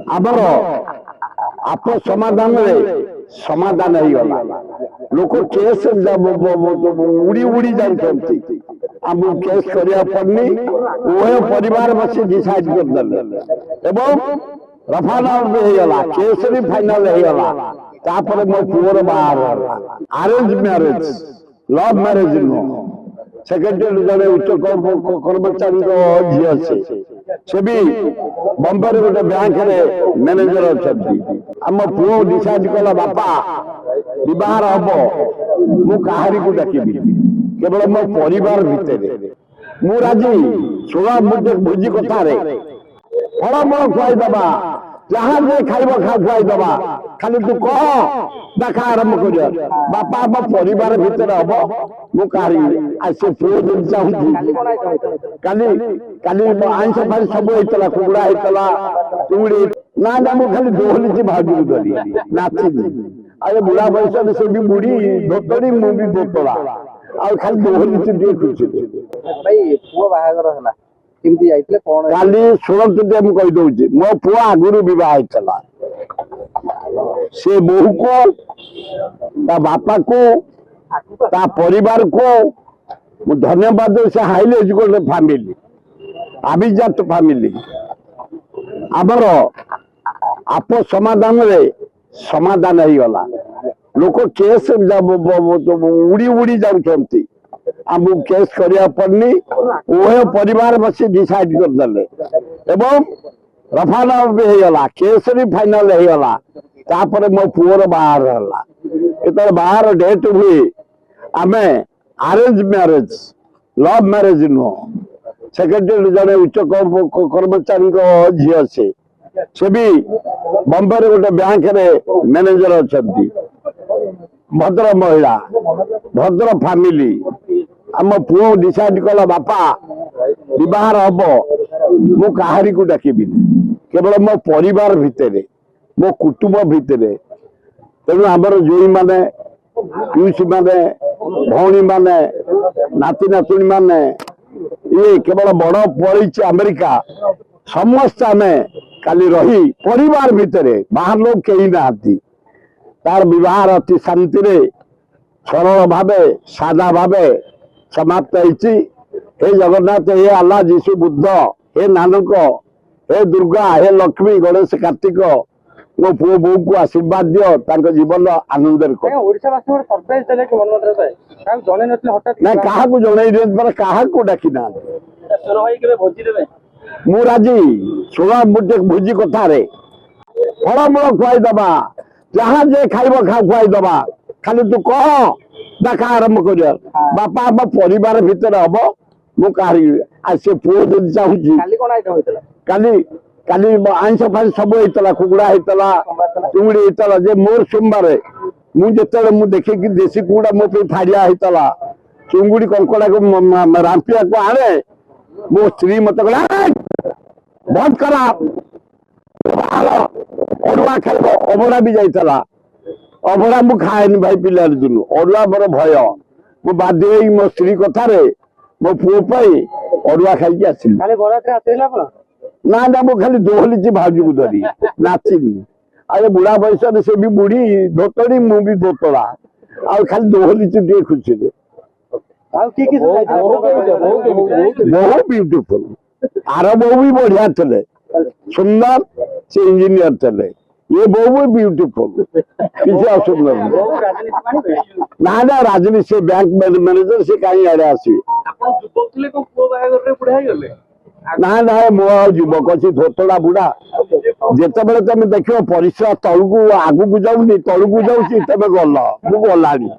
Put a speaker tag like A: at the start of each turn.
A: आमर आप समाधान समाधान होगा लोक केस उड़ी उड़ी जाती आम केस करिया पड़नी उभय परिवार बस डिसाइड करदे रफा होगा केस भी फाइनाल होगा तापर मो पुअर बाहर अरेंज मैरेज लव मैरेज नुह सेक्रेटरी जड़े उच्च कर्मचारी झी से भी बंबे गोटे बैंक मैनेजर अच्छा आम पुओ डिसाइड कला बापा विवाह हम मु कहारी को डाकिबी केवल मो परिवार भितर मु राजी सुना मुझे भोजी कथार फलमूल खुआईदबा जहाँ जे खाइब खुआईदबा खाली तू कह देखा आरंभ कर बापा आम परिवार भितर हम मु कहारी से पुओ जब चाहूँ काली काली आईंस फाई सब होता कुकुड़ा होता चुंगड़ी ना ना मु खाली दोहली भाजी धरी नाची अरे बुढ़ा बयस से भी बुढ़ी धोतरी मु भी धोतरा आ खाली दोहली टे खुशी
B: भाई पुओ बाहागर हला केमती जाइतले कोन
A: काली सुरत टे मु कहि दउची मो पुआ आगुरु विवाह होता से बहु को ता बापा को ता परिवार को मु धन्यवाद से हाईली एजुकेटेड फैमिली अभिजात फैमिली आमर आप समाधान समाधान होगा लोक केस उड़ी उड़ी जाती आमको केस करिया पड़नी उभय परिवार बस डिसाइड करदे रफा होगा केस भी फाइनाल होगा तापर मो पुअर बाहर है बाहर डेट हुए आम अरेंज मैरेज लव मैरेज नुह सेक्रेटरी जड़े उच्च कर्मचारी झी से भी बंबे गोटे बैंक मैनेजर अच्छा भद्र महिला भद्र फैमिली आम पुओ डिसाइड कला बापा विवाह हम मु कहारी को डाकिबी केवल मो परिवार भितर मो कुटुंब भितर तेणु आमर जोई माने पियूसी माने भौणी माने नाती नातुणी माने ये केवल बड़ पड़ी अमेरिका समस्त आम काली रही परिवार भितर बाहर लोग कहीं ना तार विवाह अति शांति सरल भावे सादा भावे समाप्त होती हे जगन्नाथ हे अल्लाह जीशु बुद्ध हे नानक हे दुर्गा हे लक्ष्मी गणेश कार्तिक मो पुओ बो को आशीर्वाद दियो जीवन आनंद ना क्या जन क्या डाकी ना मु राजी सुना मुझे भोजी कथार फलमूल खुआईदबा जहाँ जे खाइब खुआईदबा खाली तू कह देखा आरंभ कर बापा आम परिवार भितर हम मु कहारी से पुओ जब चाहूँ काली काली आईंस फाई सब होता कुकुड़ा होता चुंगड़ी होता जे मोर सोमवार मुझे मु देखे कि देशी कुकुड़ा मो फाड़िया होता चुंगुड़ी कंकड़ा को रांपिया को आने मो स्त्री मत बहुत खराब अरुआ खाइब अभड़ा भी जाता अभड़ा मु खाए भाई पिलार दिन अरुआ मोर भय मु बाध्य मो स्त्री कथार मो पुओ अरुआ खाई आसली ना ना मु खाली दोहली भाजी को धरी नाचिनी अरे बुढ़ा बयस से भी बुढ़ी धोतरी मु भी धोतरा आ खाली दोहली टे खुशी बहु ब्यूटीफुल आर बहु भी बढ़िया थे सुंदर से इंजीनियर थे ये बहु भी ब्यूटीफुल किसी असुंदर ना ना राजनीति से बैंक मैनेजर से कहीं आड़े आसवे ना ना मो युवक अच्छी धोतड़ा बुढ़ा जिते बड़े तुम देख परिसर तलू आगू जाऊनी तलू जाऊँ तब गल मु गलानी